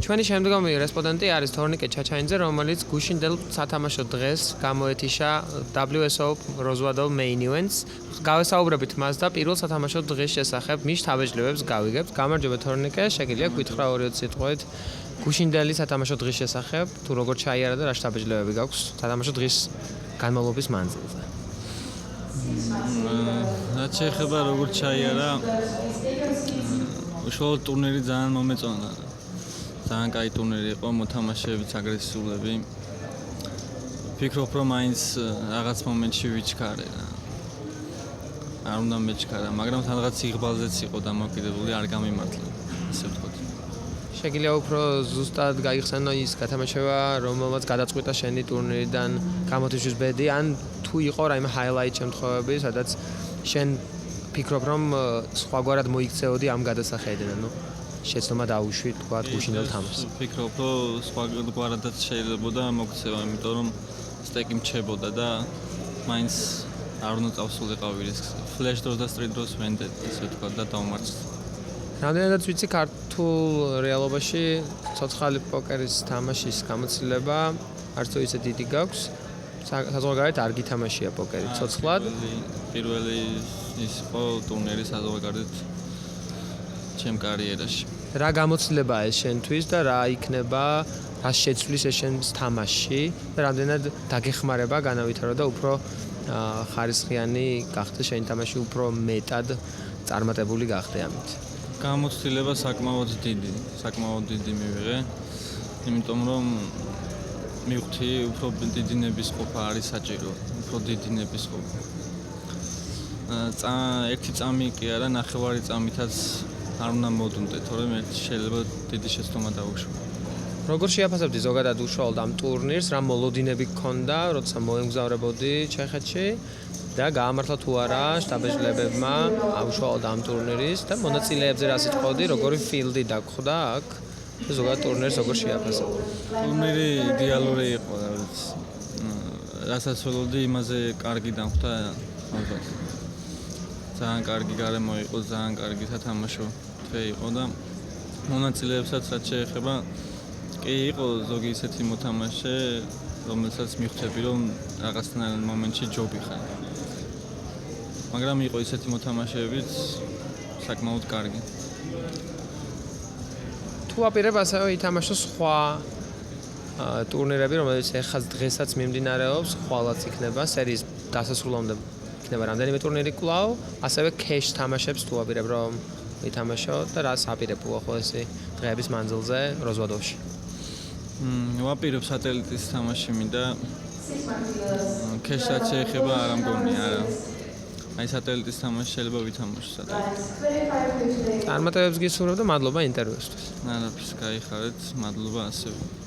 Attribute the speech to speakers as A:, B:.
A: ჩვენი შემდგომი რესპონდენტი არის თორნიკე ჩაჩაინძე, რომელიც გუშინდელ სათამაშო დღეს გამოეთიშა WSO Rozvadov main events. გავესაუბრებით მას და პირველ სათამაშო დღის შესახებ მის თავეჯლებებს გავიგებთ. გამარჯობა თორნიკე, შეგიძლია გითხრა 2-20 სიტყვით გუშინდელი სათამაშო დღის შესახებ, თუ როგორ ჩაიარა და რა შთაბეჭდილებები გაქვს სათამაშო დღის განმავლობის მანძილზე.
B: რაც შეეხება როგორ ჩაიარა, უშუალოდ ტურნირი ძალიან მომეწონა. ძალიან კაი ტურნირი იყო, მოთამაშეებიც აგრესიულები. ვფიქრობ, რომ მაინც რაღაც მომენტში ვიჩქარე. არ უნდა მეჩქარა, მაგრამ თანაც იღბალზეც იყო დამოკიდებული, არ გამიმართლა, ასე ვთქვათ.
A: შეგიძლია უფრო ზუსტად გაიხსენო ის გათამაშება, რომელმაც გადაწყვიტა შენი ტურნირიდან გამოთიშვის ბედი, ან თუ იყო რაიმე highlight შემთხვევები, სადაც შენ ფიქრობ, რომ სხვაგვარად მოიქცეოდი ამ გადასახედიდან, შეცდომა დაუშვი, თქვა გუშინდელ თამაშს.
B: ვფიქრობ, რომ სხვაგვარადაც შეიძლებოდა მოქცევა, იმიტომ რომ სტეკი მჩებოდა და მაინც არ უნდა წავსულიყავი რისკს. ფლეშ დროს და სტრიტ დროს ვენდეთ, ესე ვთქვა და დავმარცხე.
A: რამდენადაც ვიცი, ქართულ რეალობაში ცოცხალი პოკერის თამაშის გამოცდილება არც ისე დიდი გაქვს. საზღვარგარეთ არ გითამაშია პოკერი ცოცხლად.
B: პირველი ის იყო ტურნირი საზღვარგარეთ ჩემ კარიერაში.
A: რა გამოცდილებაა ეს შენთვის და რა იქნება, რა შეცვლის ეს შენს თამაშში და რამდენად დაგეხმარება განავითარო და უფრო ხარისხიანი გახდე შენი თამაში, უფრო მეტად წარმატებული გახდე ამით.
B: გამოცდილება საკმაოდ დიდი მივიღე, იმიტომ რომ მივხვდი, უფრო დიდი ნებისყოფა არის საჭირო, უფრო დიდი ნებისყოფა. ერთი წამი კი არა, ნახევარი წამითაც არ უნდა მოდუნდე, თორემ შეიძლება დიდი შეცდომა დაუშვო.
A: როგორ შეაფასებდი ზოგადად უშუალოდ ამ ტურნირს, რა მოლოდინები გქონდა, როცა მოემგზავრებოდი ჩეხეთში და გაამართლა თუ არა შტაბეჭდილებებმა უშუალოდ ამ ტურნირის და მონაწილეებზე რა სიტყვოდი, როგორი ფილდი დაგხვდა აქ და ზოგადად ტურნირს როგორ შეაფასებდი?
B: ტურნირი იდეალური იყო, რასაც ველოდი, იმაზე კარგი დამხვდა ალბათ. ძალიან კარგი გარემო იყო, ძალიან კარგი სათამაშო თვე იყო და მონაწილეებსაც რაც შეეხება კი იყო ზოგი ისეთი მოთამაშე, რომელსაც მიხვდები, რომ რაღაცნაირ მომენტში ჯობი ხარ. მაგრამ იყო ისეთი მოთამაშეებიც საკმაოდ კარგი.
A: თუ აპირებ ასევე ითამაშო სხვა ტურნირები, რომელიც ეხლა დღესაც მიმდინარეობს, ხვალაც იქნება სერიის დასასრულამდე იქნება რამდენიმე ტურნირი კვლავ, ასევე cash თამაშებს თუ აპირებ რომ ითამაშო და რას აპირებ უახლოესი დღეების მანძილზე როზვადოვში.
B: ვაპირებ სატელიტის თამაში მინდა. cash-ად შეეხება არ ამგონი, არა. აი სატელიტის თამაში შეიძლება ვითამაშო სატელიტს.
A: წარმატებებს გისურვებ და მადლობა ინტერვიუსთვის.
B: არაფერს გაიხარეთ, მადლობა ასევე.